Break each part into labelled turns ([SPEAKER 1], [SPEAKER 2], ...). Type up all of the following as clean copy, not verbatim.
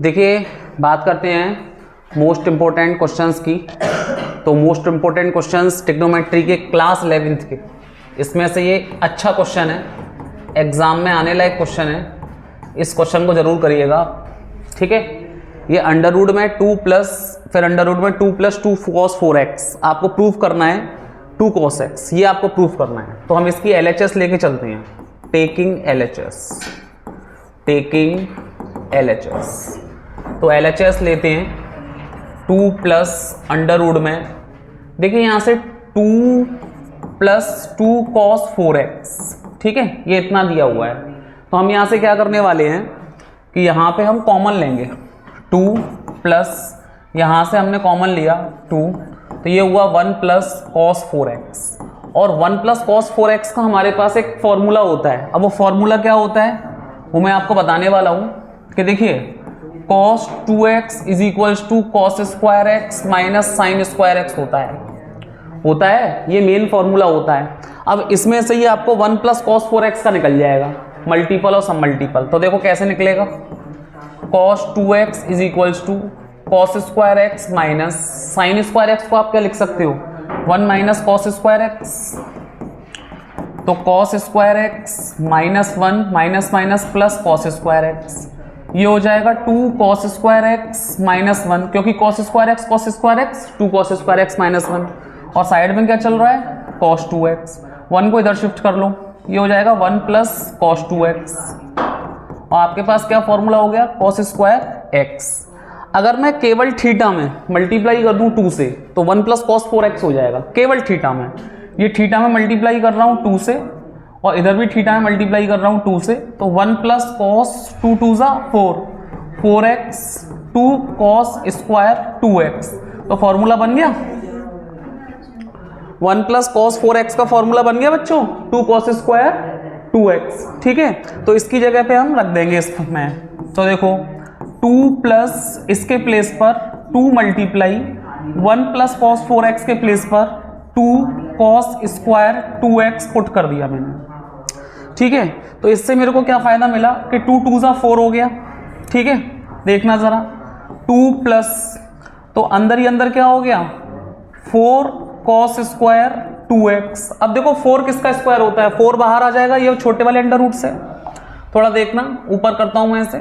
[SPEAKER 1] देखिए बात करते हैं मोस्ट इम्पोर्टेंट क्वेश्चंस की। तो मोस्ट इम्पोर्टेंट क्वेश्चंस ट्रिग्नोमेट्री के क्लास 11th के, इसमें से ये अच्छा क्वेश्चन है, एग्जाम में आने लायक क्वेश्चन है। इस क्वेश्चन को जरूर करिएगा, ठीक है। ये अंडर रूट में 2 प्लस फिर अंडर रूट में 2 + 2 cos 4x आपको प्रूफ करना है 2 cos x, ये आपको प्रूफ करना है। तो हम इसकी LHS लेके चलते हैं, टेकिंग LHS। तो LHS लेते हैं 2 प्लस अंडर रूट में, देखिए यहाँ से 2 + 2 cos 4x, ठीक है, ये इतना दिया हुआ है। तो हम यहाँ से क्या करने वाले हैं कि यहाँ पे हम कॉमन लेंगे 2 प्लस यहाँ से हमने कॉमन लिया 2, तो ये हुआ 1 + cos 4x। और 1 + cos 4x का हमारे पास एक फॉर्मूला होता है। अब वो फॉर्मूला क्या होता है वो मैं आपको बताने वाला हूँ कि देखिए cos 2x = cos square x - sin square x होता है, ये मेन फॉर्मूला होता है। अब इसमें से ये आपको 1 + cos 4x का निकल जाएगा, मल्टीपल और सब मल्टीपल। तो देखो कैसे निकलेगा, cos 2x = cos square x - sin square x को आप क्या लिख सकते हो 1 - cos स्क्वायर x। तो cos square x -1 - plus cos square x, ये हो जाएगा 2 cos स्क्वायर x -1, क्योंकि cos square x 2 cos square x -1, और साइड में क्या चल रहा है cos 2x, 1 को इधर शिफ्ट कर लो, ये हो जाएगा 1 + cos 2x। और आपके पास क्या फॉर्मूला हो गया cos स्क्वायर x। अगर मैं केवल थीटा में मल्टीप्लाई कर दूं 2 से तो 1 + cos 4x हो जाएगा, केवल थीटा में। ये थीटा में मल्टीप्लाई कर रहा हूं 2 से, और इधर भी थीटा में मल्टीप्लाई कर रहा हूं 2 से, तो 1 + cos 2 × 2 = 4x 2 cos square 2x। तो फॉर्मूला बन गया 1 + cos 4x का फॉर्मूला बन गया बच्चों 2 cos स्क्वायर 2x, ठीक है। तो इसकी जगह पे हम रख देंगे इसमें, तो देखो 2 प्लस इसके प्लेस पर 2 मल्टीप्लाई 1 + cos 4x के प्लेस पर 2 cos स्क्वायर 2x पुट कर दिया मैंने, ठीक है। तो इससे मेरे को क्या फायदा मिला कि 2 × 2 = 4 हो गया, ठीक है। देखना जरा 2 प्लस, तो अंदर ही अंदर क्या हो गया 4 cos स्क्वायर 2x। अब देखो 4 किसका स्क्वायर होता है, 4 बाहर आ जाएगा ये छोटे वाले अंडर रूट से। थोड़ा देखना, ऊपर करता हूं मैं इसे,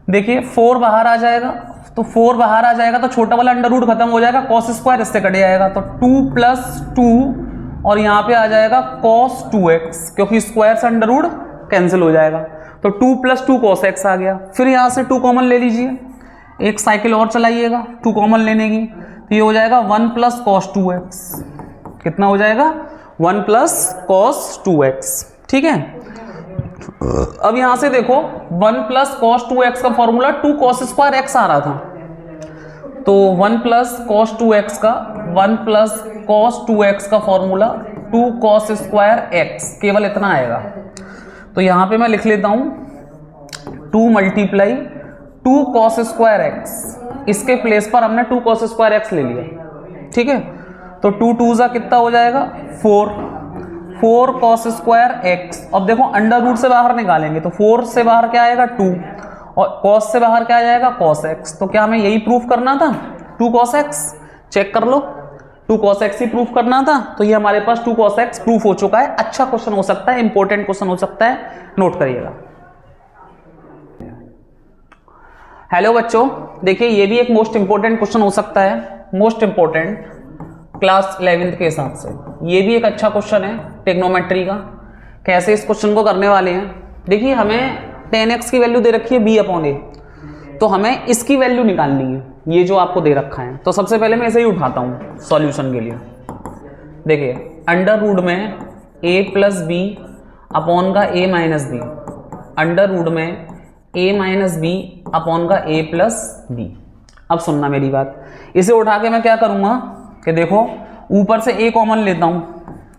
[SPEAKER 1] देखिए 4 बाहर आ जाएगा, तो 4 बाहर आ जाएगा तो छोटा वाला अंडर रूट खत्म हो जाएगा, cos स्क्वायर इससे कट जाएगा, तो 2 + 2 और यहाँ पे आ जाएगा cos 2x, क्योंकि स्क्वायर से अंडर रूट कैंसिल हो जाएगा, तो 2 + 2 cos x आ गया। फिर यहाँ से 2 कॉमन ले लीजिए, एक साइकिल और चलाइएगा 2 कॉमन लेने की, तो ये हो जाएगा 1 + cos 2x। कितना हो जाएगा 1 + cos 2x, ठीक है। अब यहां से देखो 1 + cos 2x का फॉर्मूला 2 cos स्क्वायर x आ रहा था, तो 1 + cos 2x का 1 + cos 2x का फॉर्मूला 2 cos स्क्वायर x, केवल इतना आएगा। तो यहां पे मैं लिख लेता हूं 2 × 2 cos स्क्वायर x, इसके प्लेस पर हमने 2 cos स्क्वायर x ले लिया, ठीक है। तो 2 × 2 = कितना हो जाएगा 4 cos स्क्वायर x। अब देखो अंडर रूट से बाहर निकालेंगे तो 4 से बाहर क्या आएगा 2, और cos से बाहर क्या आ जाएगा cos x। तो क्या हमें यही प्रूफ करना था 2 cos x, चेक कर लो 2 cos x ही प्रूफ करना था। तो ये हमारे पास 2 cos x प्रूफ हो चुका है। अच्छा क्वेश्चन हो सकता है, इंपॉर्टेंट क्वेश्चन हो सकता है, नोट करिएगा। हेलो बच्चों, देखिए ये भी एक मोस्ट इंपॉर्टेंट क्वेश्चन हो सकता है, मोस्ट इंपॉर्टेंट क्लास 11th के हिसाब से ये भी एक अच्छा क्वेश्चन है ट्रिग्नोमेट्री का। कैसे इस क्वेश्चन को करने वाले हैं, देखिए हमें 10x की वैल्यू दे रखी है b/a, तो हमें इसकी वैल्यू निकालनी है, ये जो आपको दे रखा है। तो सबसे पहले मैं इसे ही उठाता हूँ सॉल्यूशन के लिए। देखिए अंडर रूट में a + b अपॉन का a - b, अंडर रूट में a - b अपॉन का a + b। अब सुनना मेरी बात, इसे उठा के मैं क्या करूँगा कि देखो ऊपर से a कॉमन लेता हूं,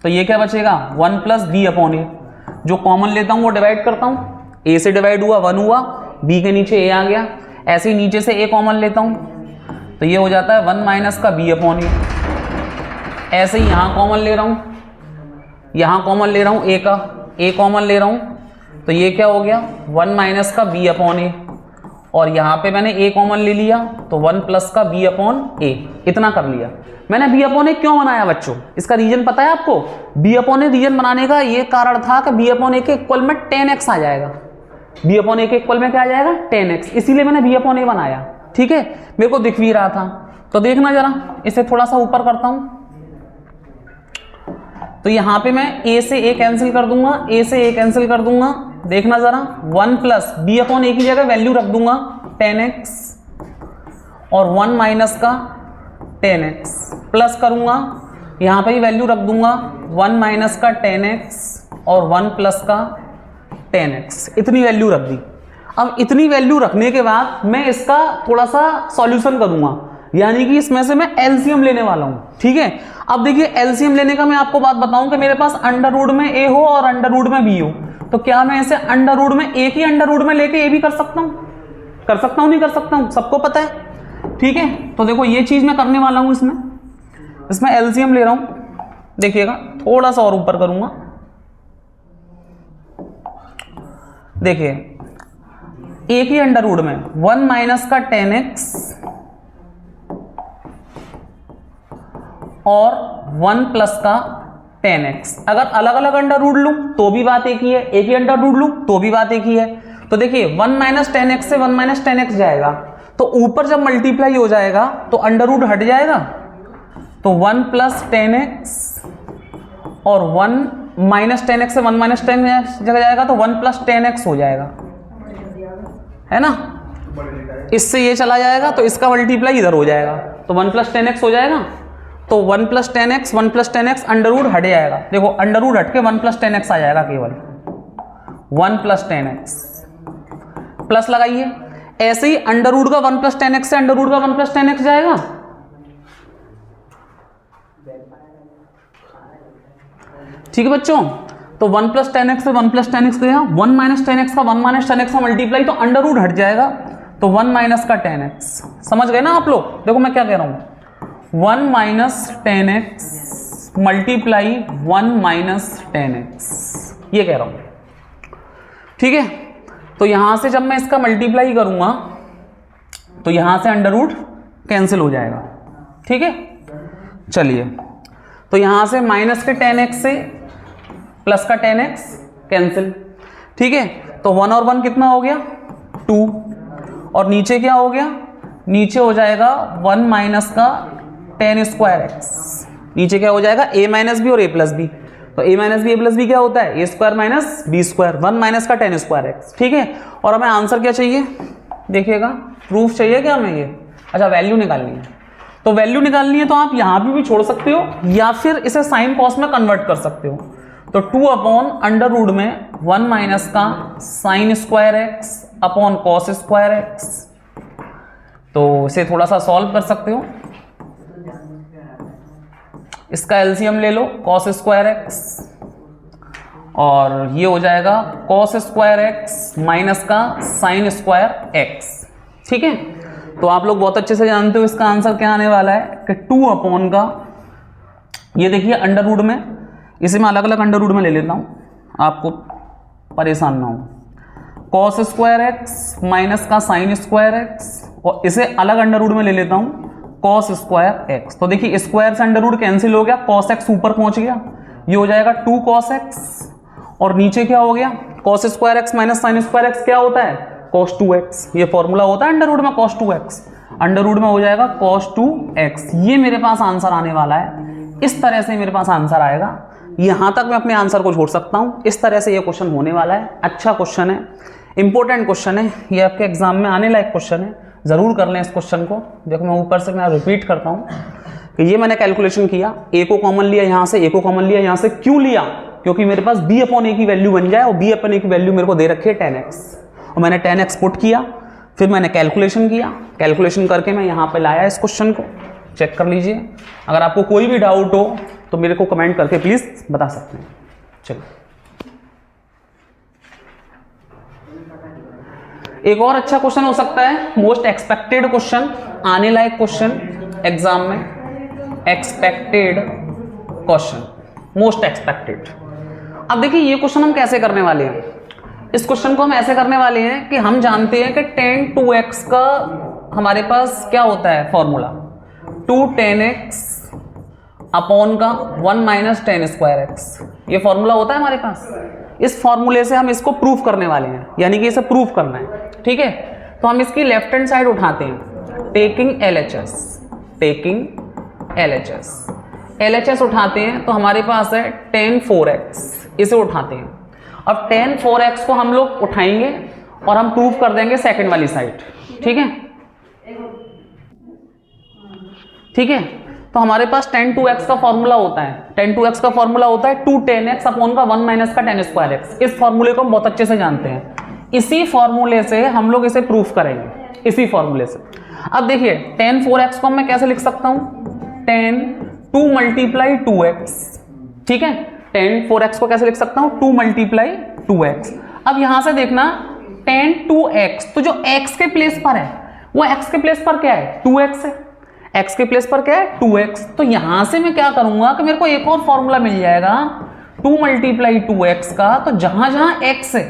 [SPEAKER 1] तो ये क्या बचेगा 1 + b/a। जो कॉमन लेता हूं वो डिवाइड करता हूं, a से डिवाइड हुआ 1 हुआ, b के नीचे a आ गया। ऐसे ही नीचे से a कॉमन लेता हूं, तो ये हो जाता है 1 - का b/a, ऐसे ही यहाँ कॉमन ले रहा हूँ, यहाँ कॉमन ले रहा हूँ ए का, ए कॉमन ले रहा हूँ, तो ये क्या हो गया 1 माइनस का बी अपॉन ए, और यहाँ पे मैंने ए कॉमन ले लिया तो 1 प्लस का बी अपॉन ए, इतना कर लिया। मैंने बी अपॉन ए क्यों बनाया बच्चों, इसका रीजन पता है आपको? बी अपॉन ए रीजन बनाने का ये कारण था कि बी अपॉन ए के इक्वल में 10x आ जाएगा, बी अपॉन ए के इक्वल में क्या आ जाएगा 10x, इसीलिए मैंने बी अपॉन ए बनाया। ठीक है, मेरे को दिख भी रहा था, तो देखना जरा, इसे थोड़ा सा ऊपर करता हूं, तो यहां पे मैं a से a कैंसिल कर दूंगा, a से a कैंसिल कर दूंगा, देखना जरा 1 प्लस b अपॉन a की जगह वैल्यू रख दूंगा 10x और 1 माइनस का 10x प्लस करूंगा, यहां पे ही वैल्यू रख दूंगा 1 माइनस का 10x और 1 प्लस का 10x, इतनी वैल्यू रख दी। अब इतनी वैल्यू रखने के बाद मैं इसका थोड़ा सा सॉल्यूशन करूंगा, यानी कि इसमें से मैं एलसीएम लेने वाला हूं। ठीक है, अब देखिए एलसीएम लेने का मैं आपको बात बताऊं कि मेरे पास अंडर रूट में ए हो और अंडर रूट में बी हो, तो क्या मैं इसे अंडर रूट में एक ही अंडर रूट में लेके ए भी कर सकता हूं? कर सकता हूं, नहीं कर सकता हूं? सबको पता है। ठीक है, तो देखो ये चीज मैं करने वाला हूं, इसमें एलसीएम ले रहा हूं, देखिएगा थोड़ा सा और ऊपर करूंगा, देखिए एक ही अंडर रूट में 1 माइनस का 10x और 1 प्लस का 10x, अगर अलग अलग अंडर रूट लूं तो भी बात एक ही है, एक ही अंडर रूट लूं तो भी बात एक ही है। तो देखिए 1 माइनस 10x से 1 माइनस 10x जाएगा, तो ऊपर जब मल्टीप्लाई हो जाएगा तो अंडर रूट हट जाएगा, तो 1 प्लस 10x और 1 माइनस 10x से 1 माइनस 10x जगह जाएगा तो 1 प्लस 10x हो जाएगा, है ना। इससे ये चला जाएगा तो इसका मल्टीप्लाई इधर हो जाएगा, तो 1 प्लस 10x हो जाएगा, तो 1 प्लस 10x अंडर रूट हट जाएगा, देखो अंडर रूट हट के 1 प्लस 10x आ जाएगा, केवल 1 प्लस 10x प्लस लगाइए। ऐसे ही अंडर रूट का 1 प्लस 10x से अंडर रूट का 1 प्लस 10x जाएगा, ठीक है बच्चों। तो 1 प्लस 10x से 1 प्लस 10x गया, 1 माइनस 10x का 1 माइनस 10x का मल्टीप्लाई, तो अंडर रूट हट जाएगा, तो 1 माइनस का 10x, समझ गए ना आप लोग। देखो मैं क्या कह रहा हूं, 1 minus 10x multiply 1 minus 10x, ये कह रहा हूं, ठीक है। तो यहां से जब मैं इसका मल्टीप्लाई करूंगा तो यहां से अंडर रूट कैंसिल हो जाएगा, ठीक है। चलिए, तो यहां से माइनस के 10x से प्लस का 10x कैंसिल, ठीक है। तो 1 और 1 कितना हो गया 2, और नीचे क्या हो गया, नीचे हो जाएगा 1 माइनस का 10 स्क्वायर x, नीचे क्या हो जाएगा a माइनस बी और a प्लस बी, तो a minus b a plus b क्या होता है a square minus b square, 1 minus का 10 स्क्वायर x, ठीक है। और हमें आंसर क्या चाहिए, देखिएगा प्रूफ चाहिए क्या हमें ये, अच्छा वैल्यू निकालनी है, तो वैल्यू निकालनी है तो आप यहां भी छोड़ सकते हो या फिर इसे साइन कॉस में कन्वर्ट कर सकते हो। तो 2 अपॉन अंडर रूट में 1 माइनस का sine square x upon cos square x, तो इसे थोड़ा सा सॉल्व कर सकते हो। इसका एलसीएम ले लो कॉस स्क्वायर x, और ये हो जाएगा कॉस स्क्वायर x माइनस का साइन स्क्वायर x, ठीक है। तो आप लोग बहुत अच्छे से जानते हो इसका आंसर क्या आने वाला है कि 2 अपॉन का, ये देखिए अंडर रूट में, इसे मैं अलग अलग अंडर रूट में ले लेता हूं, आपको परेशान ना हो, कॉस स्क्वायर x माइनस का साइन स्क्वायर x, और इसे अलग अंडर रूट में ले लेता हूं कॉस स्क्वायर x। तो देखिए स्क्वायर से अंडर रूट कैंसिल हो गया, कॉस x ऊपर पहुंच गया, ये हो जाएगा 2 cos x, और नीचे क्या हो गया cos square x minus sine square x क्या होता है cos 2x, ये फॉर्मूला होता है अंडर रूट में cos 2x, अंडर रूट में हो जाएगा cos 2x। ये मेरे पास आंसर आने वाला है, इस तरह से मेरे पास आंसर आएगा, यहां तक मैं अपने आंसर को छोड़ सकता हूं, इस तरह से ये क्वेश्चन होने वाला है। अच्छा क्वेश्चन है, इंपॉर्टेंट क्वेश्चन है, ये आपके एग्जाम में आने लायक क्वेश्चन है, जरूर कर लें इस क्वेश्चन को। देखो मैं ऊपर से मैं रिपीट करता हूं कि ये मैंने कैलकुलेशन किया, a को कॉमन लिया यहां से, a को कॉमन लिया यहां से, क्यों लिया, क्योंकि मेरे पास b अपॉन a की वैल्यू बन जाए, और b अपॉन a की वैल्यू मेरे को दे रखी है 10x, और मैंने 10x पुट किया, फिर मैंने कैलकुलेशन किया, कैलकुलेशन करके मैं यहाँ पे लाया इस क्वेश्चन को, चेक कर लीजिए। अगर आपको कोई भी डाउट हो तो मेरे को कमेंट करके प्लीज बता सकते हैं। चलिए एक और अच्छा क्वेश्चन हो सकता है, मोस्ट एक्सपेक्टेड क्वेश्चन, आने लायक क्वेश्चन एग्जाम में, एक्सपेक्टेड क्वेश्चन, मोस्ट एक्सपेक्टेड। अब देखिए ये क्वेश्चन हम कैसे करने वाले हैं। इस क्वेश्चन को हम ऐसे करने वाले हैं कि हम जानते हैं कि tan 2x का हमारे पास क्या होता है फॉर्मूला, 2 tan x अपॉन का 1 माइनस tan स्क्वायर x, ये फॉर्मूला होता है हमारे पास। इस फॉर्मूले से हम इसको प्रूफ करने वाले हैं, यानी कि इसे प्रूफ करना है, ठीक है। तो हम इसकी लेफ्ट हैंड साइड उठाते हैं, टेकिंग LHS उठाते हैं, तो हमारे पास है tan 4x, इसे उठाते हैं। अब tan 4x को हम लोग उठाएंगे और हम प्रूफ कर देंगे सेकंड वाली साइड, ठीक है, ठीक है। तो हमारे पास tan 2x का फॉर्मूला होता है, tan 2x का फॉर्मूला होता है 2 tan x अपॉन का 1 माइनस का tan स्क्वायर x। इस फॉर्मूले को हम बहुत अच्छे से जानते हैं, इसी फॉर्मूले से हम लोग इसे प्रूफ करेंगे, इसी फॉर्मूले से। अब देखिए tan 4x को मैं कैसे लिख सकता हूं, tan 2 मल्टीप्लाई 2x, ठीक है। tan 4x को कैसे लिख सकता हूं, 2 मल्टीप्लाई 2x। अब यहां से देखना tan 2x, तो जो x के प्लेस पर है वो x के प्लेस पर क्या है, 2x है, x के प्लेस पर क्या है 2x। तो यहां से मैं क्या करूंगा कि मेरे को एक और फॉर्मूला मिल जाएगा 2 मल्टीप्लाई 2x का। तो जहां जहां x है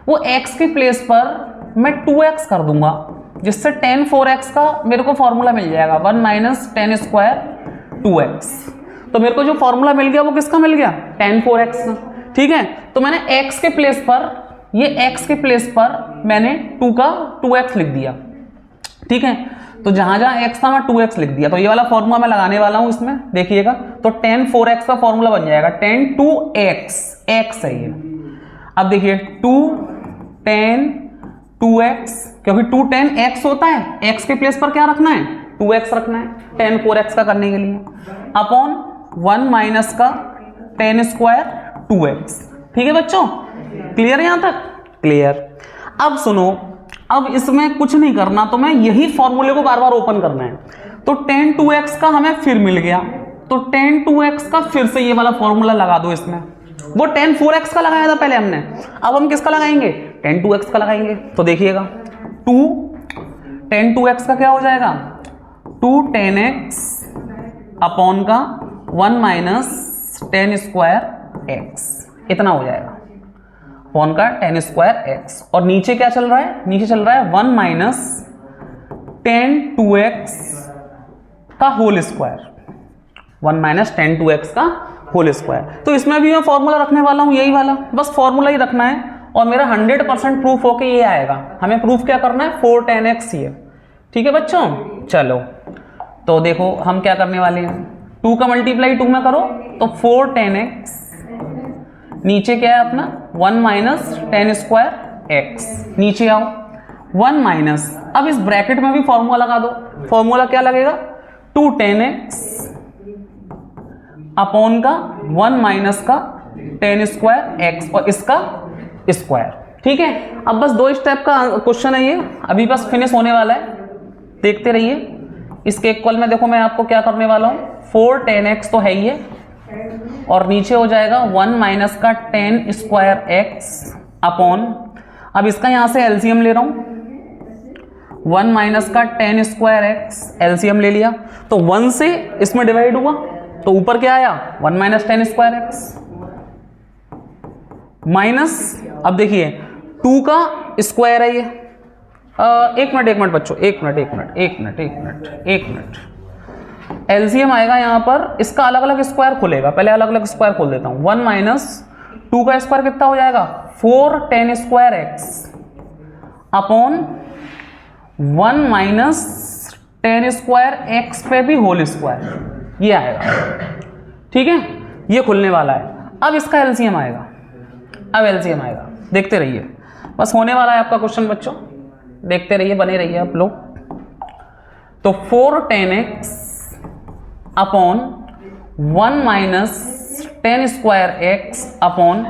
[SPEAKER 1] वो x के प्लेस पर मैं 2x कर दूंगा, जिससे tan 4x का मेरे को फॉर्मूला मिल जाएगा 1 माइनस tan स्क्वायर 2x। तो मेरे को जो फॉर्मूला मिल गया वो किसका मिल गया, tan 4x का, ठीक है। तो मैंने x के प्लेस पर, ये x के प्लेस पर मैंने 2 का 2x लिख दिया, ठीक है। तो जहां जहां x था मैं 2x लिख दिया। तो ये वाला फॉर्मूला मैं लगाने वाला हूं इसमें, देखिएगा। तो tan 4x का फॉर्मूला बन जाएगा tan 2x, x है ये। अब देखिए 2 tan 2x, क्योंकि 2 tan x होता है, x के प्लेस पर क्या रखना है, 2x रखना है tan 4x का करने के लिए, अपॉन 1 माइनस का tan स्क्वायर 2x, ठीक है बच्चों, क्लियर है यहां तक, क्लियर। अब सुनो, अब इसमें कुछ नहीं करना, तो मैं यही फॉर्मूले को बार बार ओपन करना है। तो tan 2x का हमें फिर मिल गया, तो tan 2x का फिर से ये वाला फॉर्मूला लगा दो इसमें। वो tan 4x का लगाया था पहले हमने, अब हम किसका लगाएंगे, tan 2x का लगाएंगे। तो देखिएगा 2 tan 2x का क्या हो जाएगा, 2 tan x अपॉन का 1 माइनस tan स्क्वायर x, इतना हो जाएगा, अपॉन का tan स्क्वायर x। और नीचे क्या चल रहा है, नीचे चल रहा है 1 माइनस tan 2x का whole square, 1 minus tan 2x का होल स्क्वायर। तो इसमें भी मैं फॉर्मूला रखने वाला हूं, यही वाला, बस फॉर्मूला ही रखना है और मेरा 100% प्रूफ होके ये आएगा। हमें प्रूफ क्या करना है, 4 tan x ये, ठीक है बच्चों। चलो तो देखो हम क्या करने वाले हैं, 2 का मल्टीप्लाई 2 में करो तो 4 tan x, नीचे क्या है अपना 1 माइनस tan स्क्वायर x, नीचे आओ 1 माइनस, अब इस ब्रैकेट में भी फॉर्मूला लगा दो। फॉर्मूला क्या लगेगा, 2 tan x अपॉन का 1 माइनस का tan स्क्वायर x और इसका स्क्वायर, ठीक है। अब बस 2 स्टेप का क्वेश्चन है ये, अभी बस फिनिश होने वाला है, देखते रहिए। इसके इक्वल में देखो मैं आपको क्या करने वाला हूं, 4 tan x तो है ही है, और नीचे हो जाएगा 1 माइनस का tan स्क्वायर x अपॉन, अब इसका यहां से एलसीएम ले रहा हूं, 1 माइनस का tan स्क्वायर x, एलसीएम ले लिया तो 1 से इसमें डिवाइड हुआ, तो ऊपर क्या आया 1 minus tan square x minus, अब देखिए 2 का स्क्वायर है ये, एक मिनट बच्चों, एक मिनट, एलसीएम आएगा यहाँ पर, इसका अलग अलग स्क्वायर खुलेगा, पहले अलग अलग स्क्वायर खोल देता हूँ। 1 माइनस 2 का स्क्वायर कितना हो जाएगा, 4 tan square x upon 1 minus tan square x पे भी होल स्क्वायर, ये आएगा, ठीक है, ये खुलने वाला है। अब इसका एलसीएम आएगा, अब एलसीएम आएगा, देखते रहिए, बस होने वाला है आपका क्वेश्चन बच्चों, देखते रहिए, बने रहिए आप लोग। तो 4 tan x upon 1 minus tan square x upon,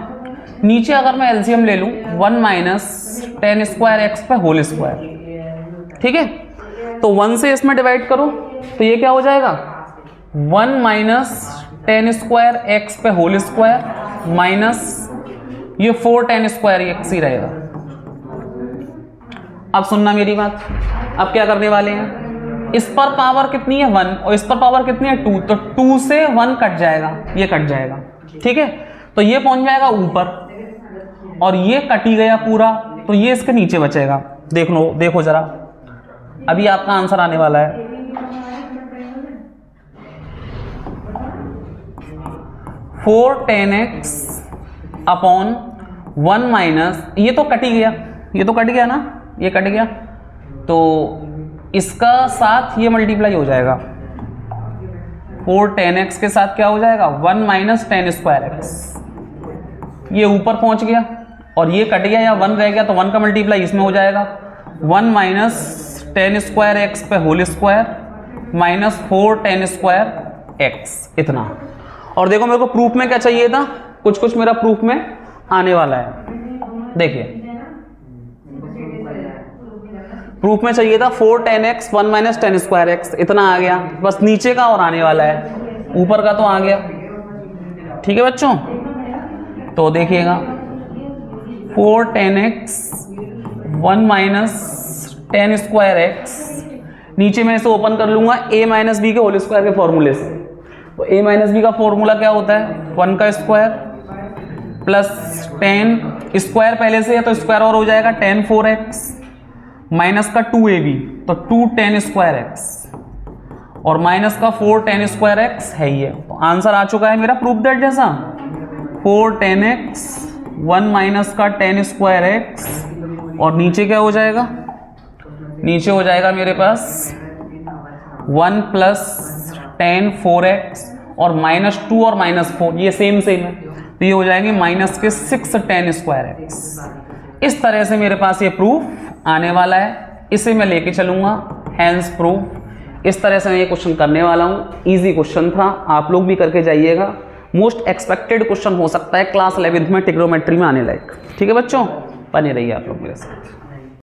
[SPEAKER 1] नीचे अगर मैं एलसीएम ले लूं 1 माइनस tan स्क्वायर x पे होल स्क्वायर, ठीक है। तो 1 से इसमें डिवाइड करो तो ये क्या हो जाएगा, 1 माइनस tan स्क्वायर x पे होल स्क्वायर माइनस ये 4 tan स्क्वायर x ही रहेगा। अब सुनना मेरी बात, अब क्या करने वाले हैं, इस पर पावर कितनी है 1 और इस पर पावर कितनी है 2, तो 2 से 1 कट जाएगा, ये कट जाएगा, ठीक है। तो ये पहुंच जाएगा ऊपर और ये कट ही गया पूरा, तो ये इसके नीचे बचेगा। देखो जरा, अभी आपका आंसर आने वाला है 4 10x अपॉन 1 माइनस, ये तो कट ही गया, ये तो कट गया ना, ये कट गया, तो इसका साथ ये मल्टीप्लाई हो जाएगा। 4 10x के साथ क्या हो जाएगा 1 माइनस 10 स्क्वायर एक्स, ये ऊपर पहुंच गया और ये कट गया या 1 रह गया, तो 1 का मल्टीप्लाई इसमें हो जाएगा 1 माइनस 10 स्क्वायर एक्स पे whole square minus 4 10 square x, इतना। और देखो मेरे को प्रूफ में क्या चाहिए था, कुछ कुछ मेरा प्रूफ में आने वाला है। देखिए प्रूफ में चाहिए था 4 10x 1 माइनस 10 स्क्वायर एक्स, इतना आ गया, बस नीचे का और आने वाला है, ऊपर का तो आ गया, ठीक है बच्चों। तो देखिएगा 4 10x 1 माइनस 10 स्क्वायर एक्स, नीचे मैं इसे ओपन कर लूंगा a माइनस बी के होल स्क्वायर के फॉर्मूले से। तो a माइनस बी का फॉर्मूला क्या होता है 1 का स्क्वायर प्लस 10 स्क्वायर पहले से है तो स्क्वायर और हो जाएगा 10 4x माइनस का 2ab तो 2 10 स्क्वायर एक्स और माइनस का 4 10 स्क्वायर एक्स है ये। तो आंसर आ चुका है मेरा प्रूफ दैट जैसा 4 10x 1 माइनस का 10 स्क्वायर एक्स और नीचे क्या हो जाएगा, नीचे हो जाएगा मेरे पास 1 प्लस 10 4x और माइनस 2 और माइनस 4 ये सेम है, तो ये हो जाएंगे माइनस के 6 10 स्क्वायर एक्स। इस तरह से मेरे पास ये प्रूफ आने वाला है, इसे मैं लेके चलूंगा हैंस प्रूफ। इस तरह से मैं ये क्वेश्चन करने वाला हूँ, इजी क्वेश्चन था, आप लोग भी करके जाइएगा। मोस्ट एक्सपेक्टेड क्वेश्चन हो सकता है क्लास 11th में ट्रिग्नोमेट्री में आने लायक, ठीक है बच्चों, बने रहिए आप लोग मेरे साथ।